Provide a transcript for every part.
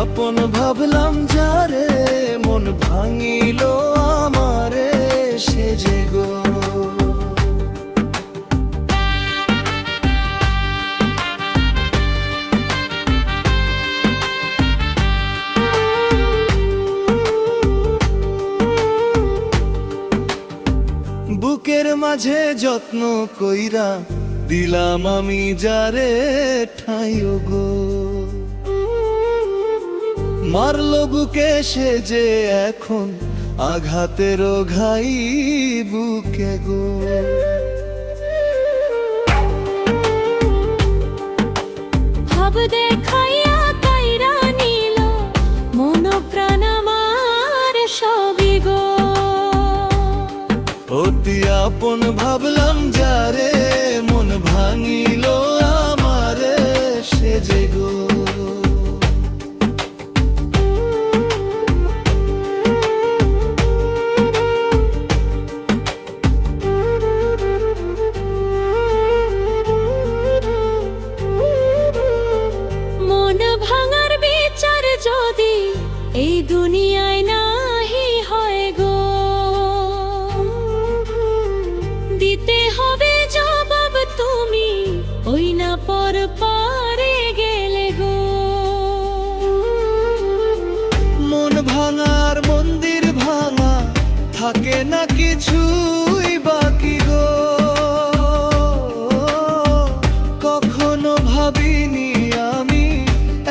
আপন ভাবলাম যারে, মন ভাঙিল আমারে সে যে গো। বুকের মাঝে যত্ন কইরা দিলাম আমি যারে ঠাই গো, মারলো বুকে সে যে এখন আঘাতের ঘাই বুকে গো। ভাব দেখাইয়া কাইরা নিল মন প্রাণ আমার সবই গো। অতি আপন ভাবলাম যারে, মন ভাঙিল আমারে সে যে গো। মন ভাঙার বিচার যদি এই দুনিয়ায় নাহি হয় গো, দিতে হবে জবাব তুমি ওই না পর পারে গেলে গো। মন ভাঙার মন্দির ভাঙা, থাকে না কিছুই বাকি গো। কখনো ভাবিনি আমি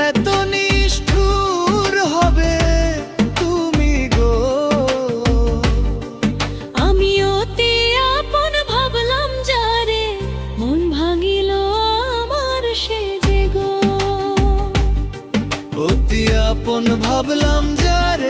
এত নিষ্ঠুর হবে তুমি গো। আমি অতি আপন ভাবলাম যারে, মন ভাঙিল আমার সে যে গো। অতি আপন ভাবলাম যারে,